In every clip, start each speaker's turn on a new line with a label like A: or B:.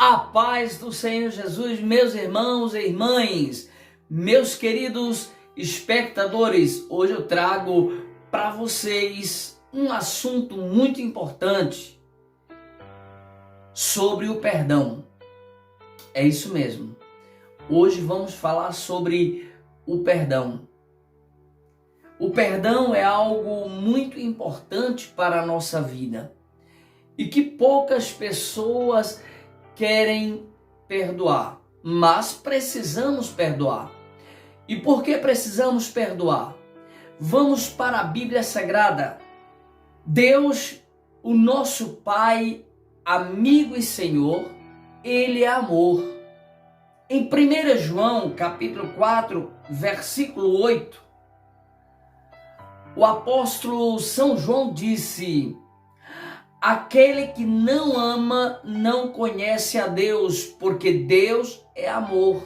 A: A paz do Senhor Jesus, meus irmãos e irmãs, meus queridos espectadores, hoje eu trago para vocês um assunto muito importante sobre o perdão. É isso mesmo. Hoje vamos falar sobre o perdão. O perdão é algo muito importante para a nossa vida e que poucas pessoas querem perdoar, mas precisamos perdoar. E por que precisamos perdoar? Vamos para a Bíblia Sagrada. Deus, o nosso Pai, amigo e Senhor, Ele é amor. Em 1 João, capítulo 4, versículo 8, o apóstolo São João disse: aquele que não ama não conhece a Deus, porque Deus é amor.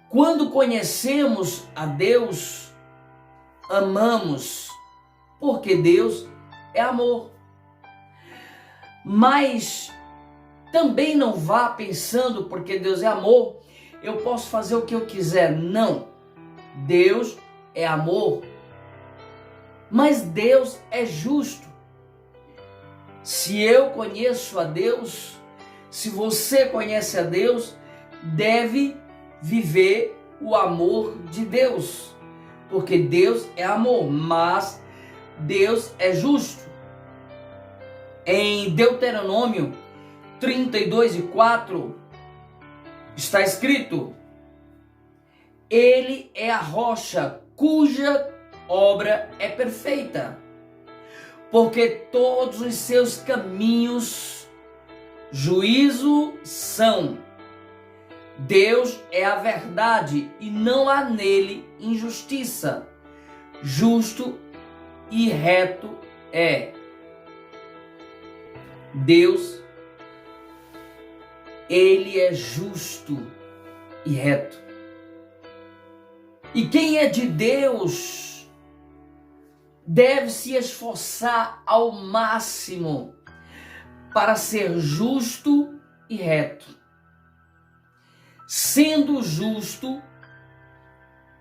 A: Quando conhecemos a Deus, amamos, porque Deus é amor. Mas também não vá pensando, porque Deus é amor, eu posso fazer o que eu quiser. Não, Deus é amor. Mas Deus é justo. Se eu conheço a Deus, se você conhece a Deus, deve viver o amor de Deus. Porque Deus é amor, mas Deus é justo. Em Deuteronômio 32:4 está escrito: Ele é a rocha cuja obra é perfeita, porque todos os seus caminhos juízo são. Deus é a verdade e não há nele injustiça. Justo e reto é. Deus, Ele é justo e reto. E quem é de Deus deve se esforçar ao máximo para ser justo e reto. Sendo justo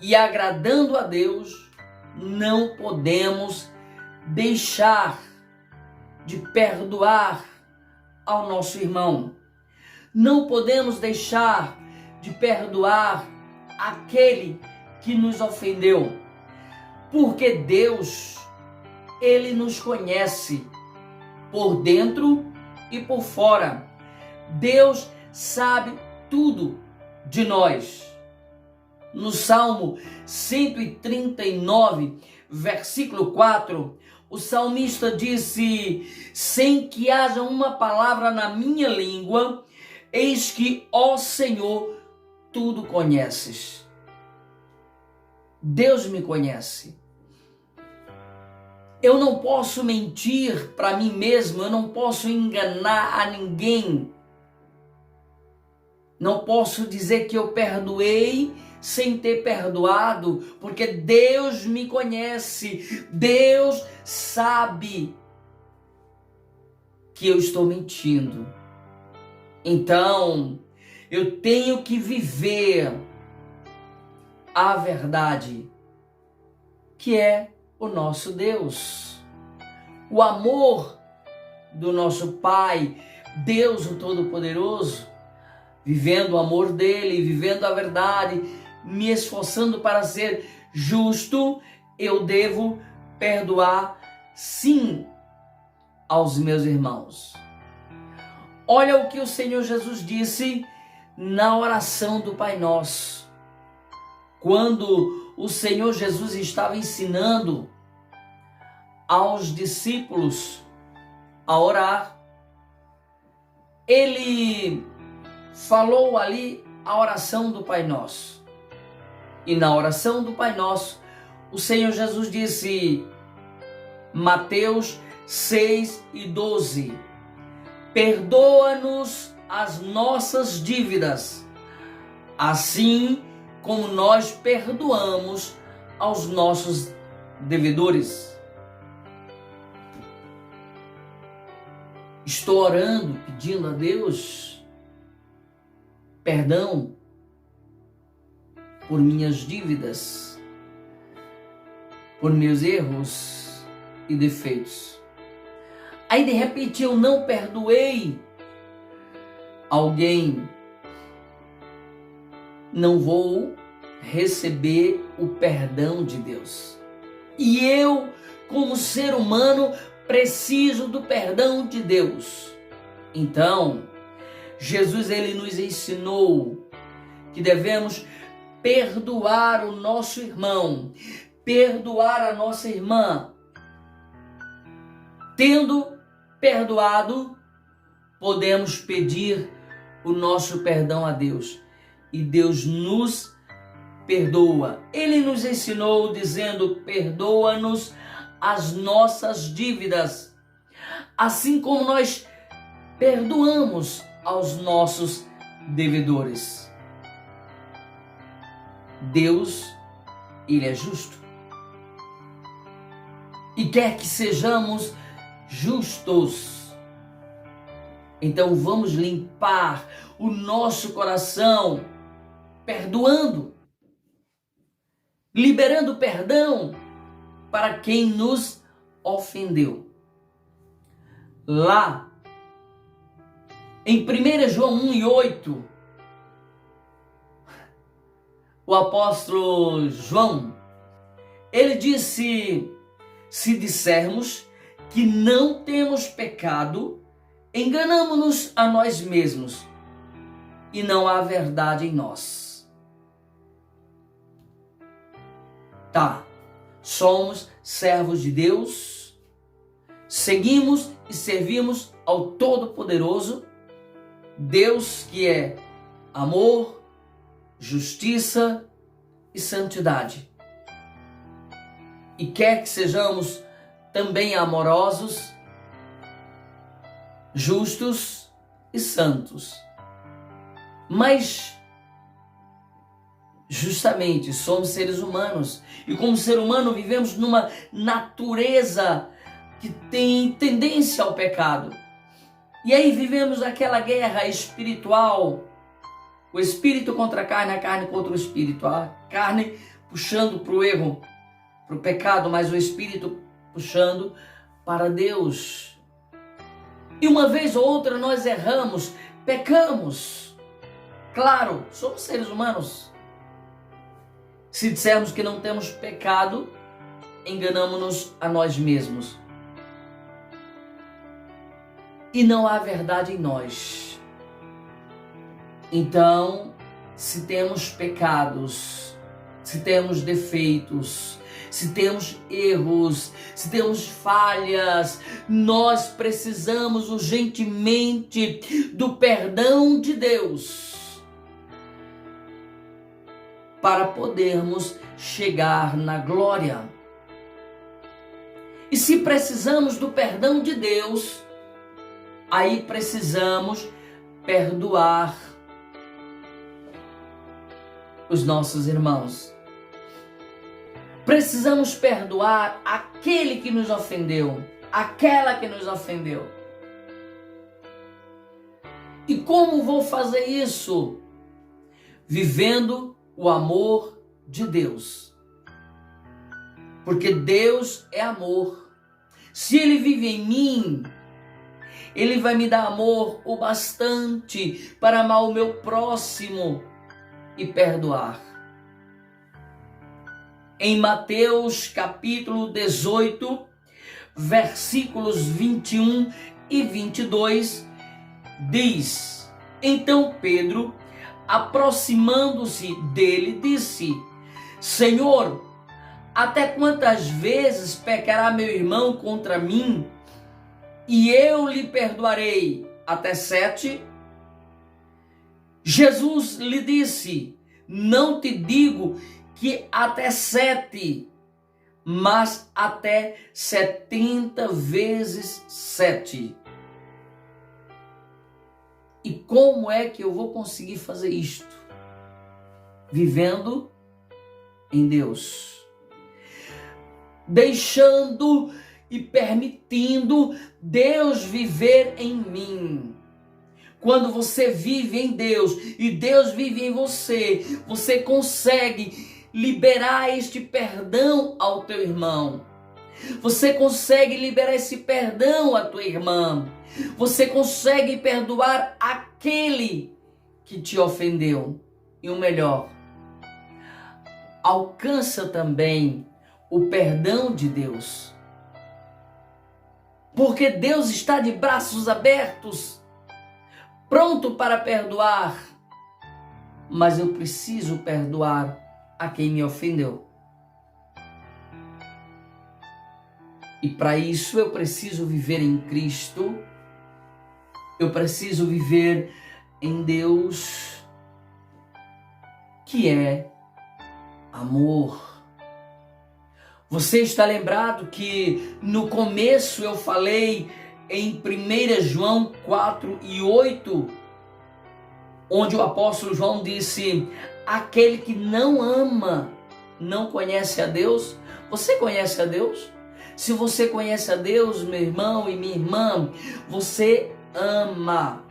A: e agradando a Deus, não podemos deixar de perdoar ao nosso irmão. Não podemos deixar de perdoar aquele que nos ofendeu. Porque Deus, Ele nos conhece por dentro e por fora. Deus sabe tudo de nós. No Salmo 139, versículo 4, o salmista disse: sem que haja uma palavra na minha língua, eis que, ó Senhor, tudo conheces. Deus me conhece. Eu não posso mentir para mim mesmo, eu não posso enganar a ninguém. Não posso dizer que eu perdoei sem ter perdoado, porque Deus me conhece. Deus sabe que eu estou mentindo. Então, eu tenho que viver a verdade, que é o nosso Deus. O amor do nosso Pai, Deus o Todo-Poderoso, vivendo o amor dele, vivendo a verdade, me esforçando para ser justo, eu devo perdoar sim aos meus irmãos. Olha o que o Senhor Jesus disse na oração do Pai Nosso. Quando o Senhor Jesus estava ensinando aos discípulos a orar, Ele falou ali a oração do Pai Nosso. E na oração do Pai Nosso, o Senhor Jesus disse, Mateus 6:12, perdoa-nos as nossas dívidas, assim como nós perdoamos aos nossos devedores. Estou orando, pedindo a Deus perdão por minhas dívidas, por meus erros e defeitos. Aí de repente eu não perdoei alguém, não vou receber o perdão de Deus. E eu, como ser humano, preciso do perdão de Deus. Então, Jesus ele nos ensinou que devemos perdoar o nosso irmão, perdoar a nossa irmã. Tendo perdoado, podemos pedir o nosso perdão a Deus. E Deus nos perdoa. Ele nos ensinou dizendo: perdoa-nos as nossas dívidas, assim como nós perdoamos aos nossos devedores. Deus, ele é justo e quer que sejamos justos. Então vamos limpar o nosso coração perdoando, liberando perdão para quem nos ofendeu. Lá em 1 João 1:8, o apóstolo João, ele disse: se dissermos que não temos pecado, enganamo-nos a nós mesmos e não há verdade em nós. Tá, somos servos de Deus, seguimos e servimos ao Todo-Poderoso, Deus que é amor, justiça e santidade. E quer que sejamos também amorosos, justos e santos. Mas, justamente, somos seres humanos. E como ser humano vivemos numa natureza que tem tendência ao pecado. E aí vivemos aquela guerra espiritual. O espírito contra a carne contra o espírito. A carne puxando para o erro, para o pecado, mas o espírito puxando para Deus. E uma vez ou outra nós erramos, pecamos. Claro, somos seres humanos. Se dissermos que não temos pecado, enganamos-nos a nós mesmos. E não há verdade em nós. Então, se temos pecados, se temos defeitos, se temos erros, se temos falhas, nós precisamos urgentemente do perdão de Deus para podermos chegar na glória. E se precisamos do perdão de Deus, aí precisamos perdoar os nossos irmãos. Precisamos perdoar aquele que nos ofendeu, aquela que nos ofendeu. E como vou fazer isso? Vivendo o amor de Deus. Porque Deus é amor. Se Ele vive em mim, Ele vai me dar amor o bastante para amar o meu próximo e perdoar. Em Mateus capítulo 18, versículos 21 e 22, diz: então Pedro, aproximando-se dele, disse: Senhor, até quantas vezes pecará meu irmão contra mim, e eu lhe perdoarei? Até 7? Jesus lhe disse: não te digo que até 7, mas até 70 vezes 7. E como é que eu vou conseguir fazer isto? Vivendo em Deus. Deixando e permitindo Deus viver em mim. Quando você vive em Deus e Deus vive em você, você consegue liberar este perdão ao teu irmão. Você consegue liberar esse perdão à tua irmã. Você consegue perdoar aquele que te ofendeu. E o melhor, alcança também o perdão de Deus. Porque Deus está de braços abertos, pronto para perdoar. Mas eu preciso perdoar a quem me ofendeu. E para isso eu preciso viver em Cristo. Eu preciso viver em Deus, que é amor. Você está lembrado que no começo eu falei em 1 João 4:8, onde o apóstolo João disse: aquele que não ama não conhece a Deus. Você conhece a Deus? Se você conhece a Deus, meu irmão e minha irmã, você ama.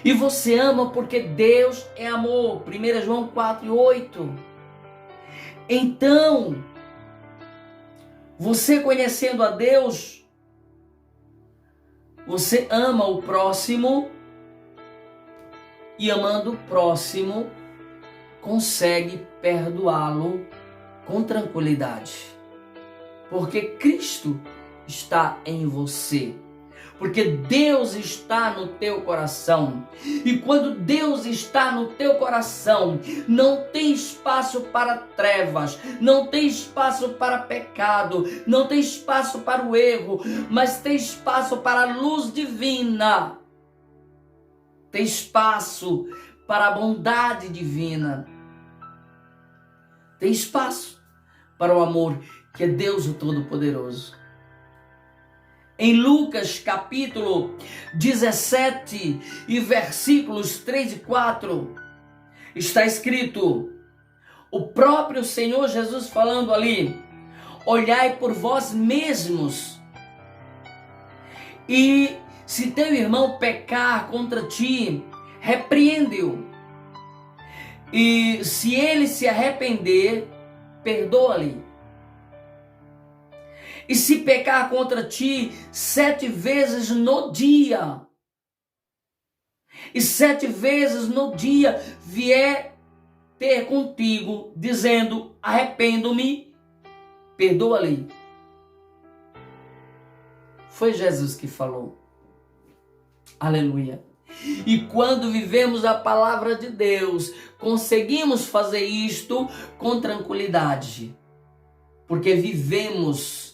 A: E você ama porque Deus é amor. 1 João 4:8. Então, você conhecendo a Deus, você ama o próximo, e amando o próximo, consegue perdoá-lo com tranquilidade. Porque Cristo está em você. Porque Deus está no teu coração. E quando Deus está no teu coração, não tem espaço para trevas, não tem espaço para pecado, não tem espaço para o erro, mas tem espaço para a luz divina. Tem espaço para a bondade divina. Tem espaço para o amor, que é Deus o Todo-Poderoso. Em Lucas capítulo 17 e versículos 3 e 4, está escrito, o próprio Senhor Jesus falando ali: olhai por vós mesmos, e se teu irmão pecar contra ti, repreende-o, e se ele se arrepender, perdoa-lhe. E se pecar contra ti 7 vezes no dia, e 7 vezes no dia vier ter contigo, dizendo: arrependo-me, perdoa-lhe. Foi Jesus que falou. Aleluia. E quando vivemos a palavra de Deus, conseguimos fazer isto com tranquilidade, porque vivemos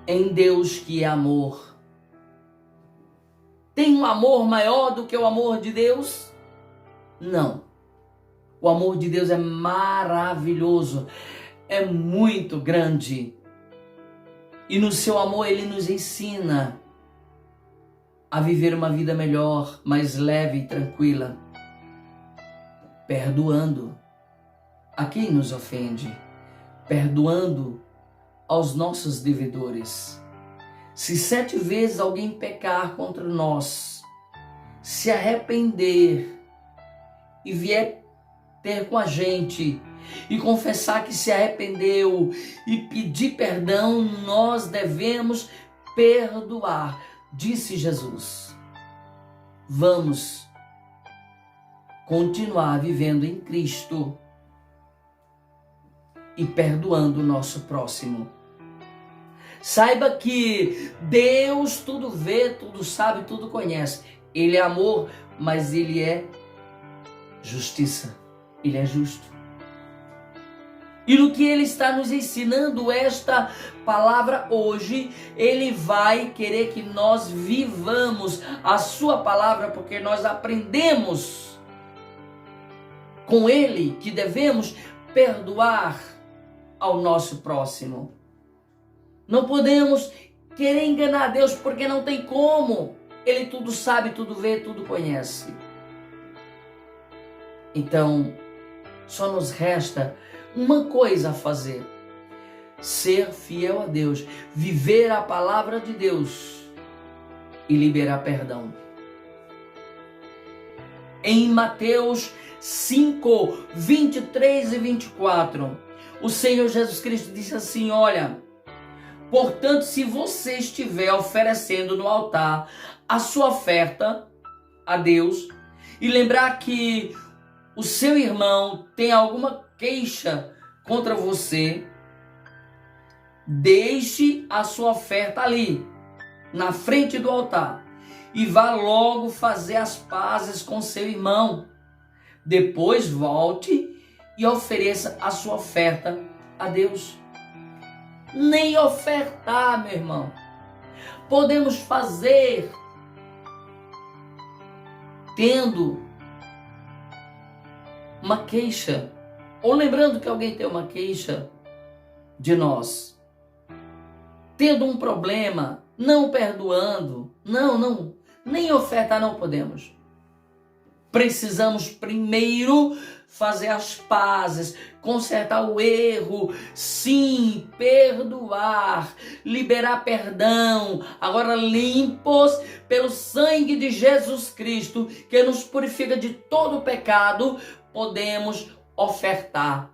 A: em Deus, que é amor. Tem um amor maior do que o amor de Deus? Não. O amor de Deus é maravilhoso, é muito grande. E no seu amor ele nos ensina a viver uma vida melhor, mais leve e tranquila, perdoando a quem nos ofende, perdoando aos nossos devedores. Se 7 vezes alguém pecar contra nós, se arrepender e vier ter com a gente e confessar que se arrependeu e pedir perdão, nós devemos perdoar, disse Jesus. Vamos continuar vivendo em Cristo e perdoando o nosso próximo. Saiba que Deus tudo vê, tudo sabe, tudo conhece. Ele é amor, mas Ele é justiça. Ele é justo. E no que Ele está nos ensinando esta palavra hoje, Ele vai querer que nós vivamos a sua palavra, porque nós aprendemos com Ele que devemos perdoar ao nosso próximo. Não podemos querer enganar Deus, porque não tem como. Ele tudo sabe, tudo vê, tudo conhece. Então, só nos resta uma coisa a fazer. ser fiel a Deus, viver a palavra de Deus e liberar perdão. Em Mateus 5, 23 e 24, o Senhor Jesus Cristo disse assim: olha, portanto, se você estiver oferecendo no altar a sua oferta a Deus e lembrar que o seu irmão tem alguma queixa contra você, deixe a sua oferta ali, na frente do altar, e vá logo fazer as pazes com seu irmão. Depois volte e ofereça a sua oferta a Deus. Nem ofertar, meu irmão, podemos fazer tendo uma queixa, ou lembrando que alguém tem uma queixa de nós, tendo um problema, não perdoando, nem ofertar não podemos. Precisamos primeiro fazer as pazes, consertar o erro, sim, perdoar, liberar perdão. Agora, limpos pelo sangue de Jesus Cristo, que nos purifica de todo o pecado, podemos ofertar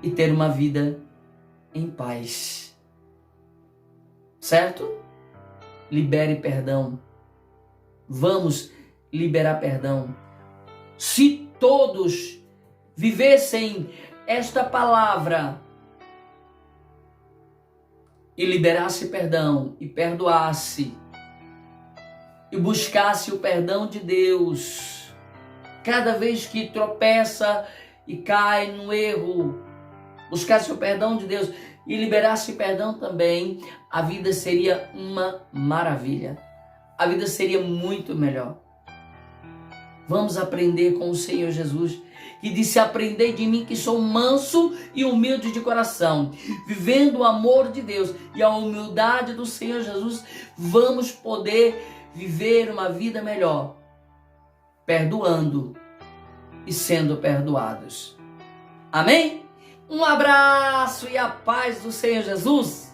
A: e ter uma vida em paz. Certo? Libere perdão. Vamos liberar perdão. Se todos vivessem esta palavra e liberasse perdão e perdoasse e buscasse o perdão de Deus, cada vez que tropeça e cai no erro, buscasse o perdão de Deus e liberasse perdão também, a vida seria uma maravilha. A vida seria muito melhor. Vamos aprender com o Senhor Jesus, que disse: aprendei de mim que sou manso e humilde de coração. Vivendo o amor de Deus e a humildade do Senhor Jesus, vamos poder viver uma vida melhor, perdoando e sendo perdoados. Amém? Um abraço e a paz do Senhor Jesus.